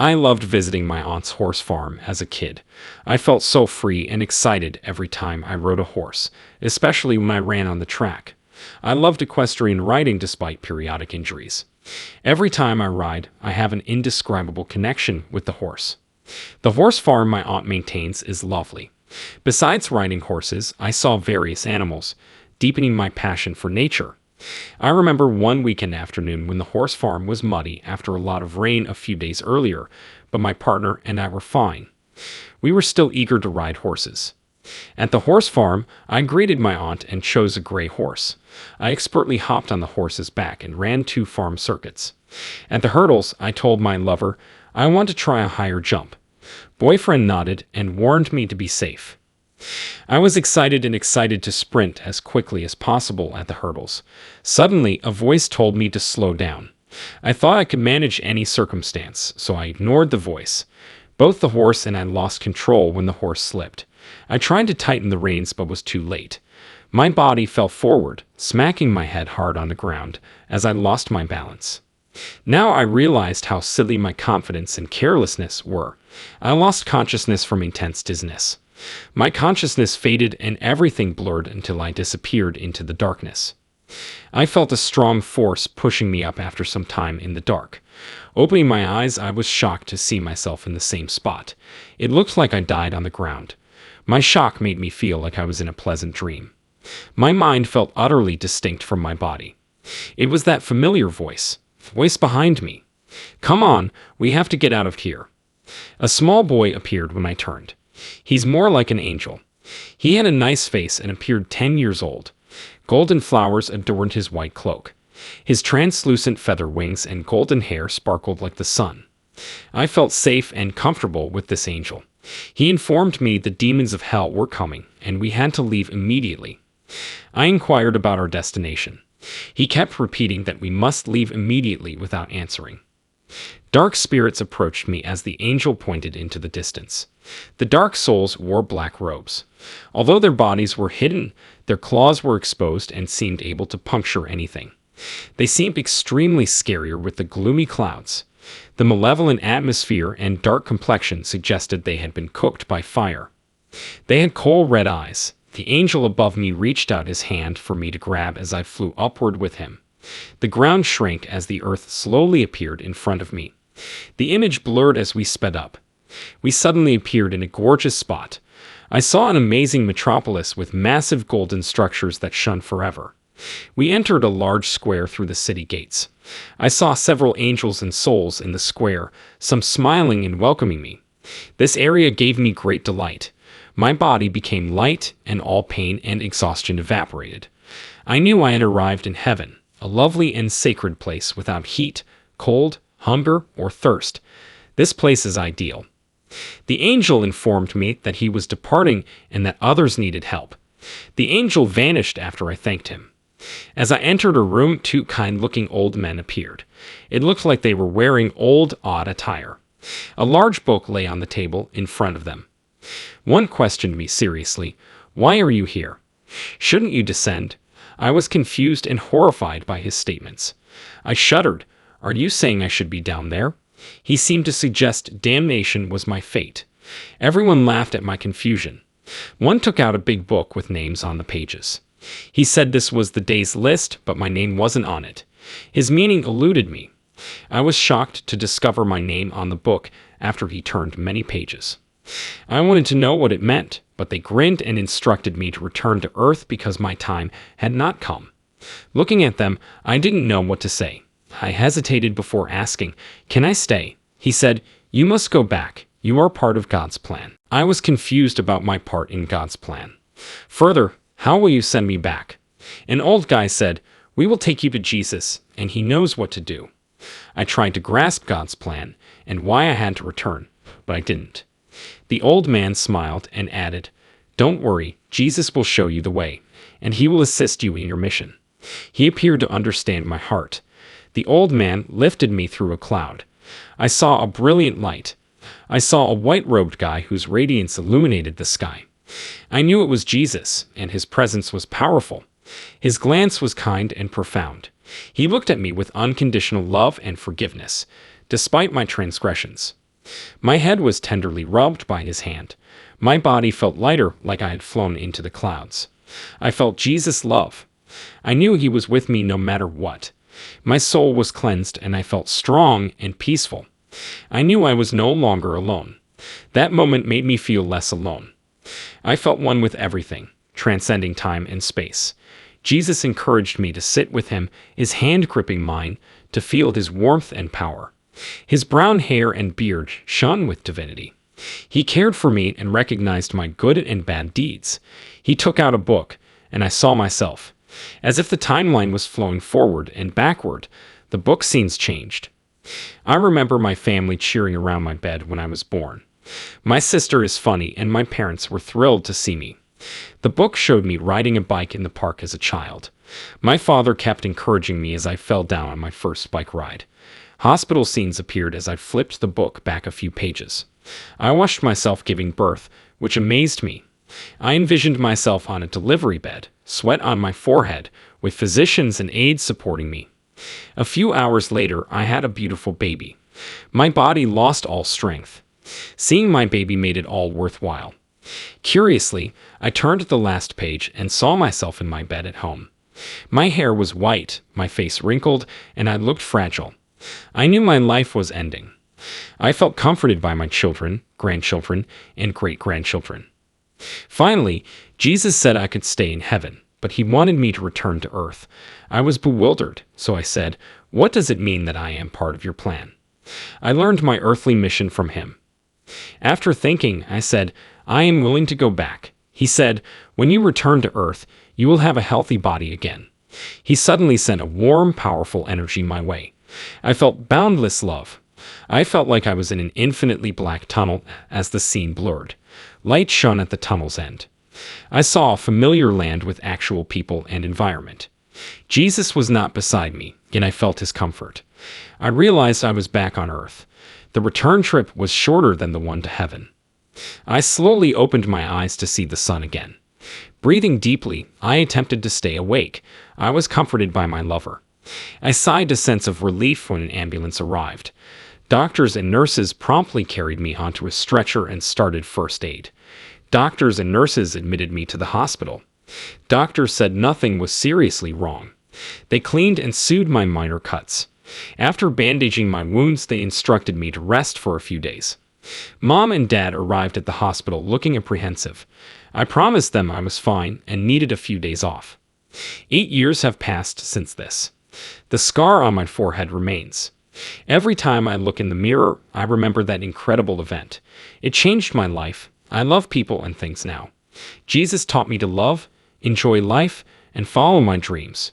I loved visiting my aunt's horse farm as a kid. I felt so free and excited every time I rode a horse, especially when I ran on the track. I loved equestrian riding despite periodic injuries. Every time I ride, I have an indescribable connection with the horse. The horse farm my aunt maintains is lovely. Besides riding horses, I saw various animals, deepening my passion for nature. I remember one weekend afternoon when the horse farm was muddy after a lot of rain a few days earlier, but my partner and I were fine. We were still eager to ride horses. At the horse farm, I greeted my aunt and chose a gray horse. I expertly hopped on the horse's back and ran 2 farm circuits. At the hurdles, I told my lover I want to try a higher jump. Boyfriend nodded and warned me to be safe. I was excited to sprint as quickly as possible at the hurdles. Suddenly, a voice told me to slow down. I thought I could manage any circumstance, so I ignored the voice. Both the horse and I lost control when the horse slipped. I tried to tighten the reins but was too late. My body fell forward, smacking my head hard on the ground as I lost my balance. Now I realized how silly my confidence and carelessness were. I lost consciousness from intense dizziness. My consciousness faded and everything blurred until I disappeared into the darkness. I felt a strong force pushing me up after some time in the dark. Opening my eyes, I was shocked to see myself in the same spot. It looked like I died on the ground. My shock made me feel like I was in a pleasant dream. My mind felt utterly distinct from my body. It was that familiar voice behind me. "Come on, we have to get out of here." A small boy appeared when I turned. He's more like an angel. He had a nice face and appeared 10 years old. Golden flowers adorned his white cloak. His translucent feather wings and golden hair sparkled like the sun. I felt safe and comfortable with this angel. He informed me the demons of hell were coming, and we had to leave immediately. I inquired about our destination. He kept repeating that we must leave immediately without answering. Dark spirits approached me as the angel pointed into the distance. The dark souls wore black robes. Although their bodies were hidden, their claws were exposed and seemed able to puncture anything. They seemed extremely scarier with the gloomy clouds. The malevolent atmosphere and dark complexion suggested they had been cooked by fire. They had coal-red eyes. The angel above me reached out his hand for me to grab as I flew upward with him. The ground shrank as the earth slowly appeared in front of me. The image blurred as we sped up. We suddenly appeared in a gorgeous spot. I saw an amazing metropolis with massive golden structures that shone forever. We entered a large square through the city gates. I saw several angels and souls in the square, some smiling and welcoming me. This area gave me great delight. My body became light, and all pain and exhaustion evaporated. I knew I had arrived in heaven, a lovely and sacred place without heat, cold, hunger, or thirst. This place is ideal. The angel informed me that he was departing and that others needed help. The angel vanished after I thanked him. As I entered a room, 2 kind-looking old men appeared. It looked like they were wearing old, odd attire. A large book lay on the table in front of them. One questioned me seriously, "Why are you here? Shouldn't you descend?" I was confused and horrified by his statements. I shuddered. "Are you saying I should be down there?" He seemed to suggest damnation was my fate. Everyone laughed at my confusion. One took out a big book with names on the pages. He said this was the day's list, but my name wasn't on it. His meaning eluded me. I was shocked to discover my name on the book after he turned many pages. I wanted to know what it meant, but they grinned and instructed me to return to Earth because my time had not come. Looking at them, I didn't know what to say. I hesitated before asking, "Can I stay?" He said, "You must go back. You are part of God's plan." I was confused about my part in God's plan. Further, "How will you send me back?" An old guy said, "We will take you to Jesus, and he knows what to do." I tried to grasp God's plan and why I had to return, but I didn't. The old man smiled and added, "Don't worry, Jesus will show you the way, and he will assist you in your mission." He appeared to understand my heart. The old man lifted me through a cloud. I saw a brilliant light. I saw a white-robed guy whose radiance illuminated the sky. I knew it was Jesus, and his presence was powerful. His glance was kind and profound. He looked at me with unconditional love and forgiveness, despite my transgressions. My head was tenderly rubbed by his hand. My body felt lighter, like I had flown into the clouds. I felt Jesus' love. I knew he was with me no matter what. My soul was cleansed, and I felt strong and peaceful. I knew I was no longer alone. That moment made me feel less alone. I felt one with everything, transcending time and space. Jesus encouraged me to sit with him, his hand gripping mine, to feel his warmth and power. His brown hair and beard shone with divinity. He cared for me and recognized my good and bad deeds. He took out a book, and I saw myself. As if the timeline was flowing forward and backward, the book scenes changed. I remember my family cheering around my bed when I was born. My sister is funny, and my parents were thrilled to see me. The book showed me riding a bike in the park as a child. My father kept encouraging me as I fell down on my first bike ride. Hospital scenes appeared as I flipped the book back a few pages. I watched myself giving birth, which amazed me. I envisioned myself on a delivery bed, sweat on my forehead, with physicians and aides supporting me. A few hours later, I had a beautiful baby. My body lost all strength. Seeing my baby made it all worthwhile. Curiously, I turned to the last page and saw myself in my bed at home. My hair was white, my face wrinkled, and I looked fragile. I knew my life was ending. I felt comforted by my children, grandchildren, and great-grandchildren. Finally, Jesus said I could stay in heaven, but he wanted me to return to earth. I was bewildered, so I said, "What does it mean that I am part of your plan?" I learned my earthly mission from him. After thinking, I said, "I am willing to go back." He said, "When you return to earth, you will have a healthy body again." He suddenly sent a warm, powerful energy my way. I felt boundless love. I felt like I was in an infinitely black tunnel as the scene blurred. Light shone at the tunnel's end. I saw a familiar land with actual people and environment. Jesus was not beside me, yet I felt his comfort. I realized I was back on earth. The return trip was shorter than the one to heaven. I slowly opened my eyes to see the sun again. Breathing deeply, I attempted to stay awake. I was comforted by my lover. I sighed a sense of relief when an ambulance arrived. Doctors and nurses promptly carried me onto a stretcher and started first aid. Doctors and nurses admitted me to the hospital. Doctors said nothing was seriously wrong. They cleaned and soothed my minor cuts. After bandaging my wounds, they instructed me to rest for a few days. Mom and Dad arrived at the hospital looking apprehensive. I promised them I was fine and needed a few days off. 8 years have passed since this. The scar on my forehead remains. Every time I look in the mirror, I remember that incredible event. It changed my life. I love people and things now. Jesus taught me to love, enjoy life, and follow my dreams.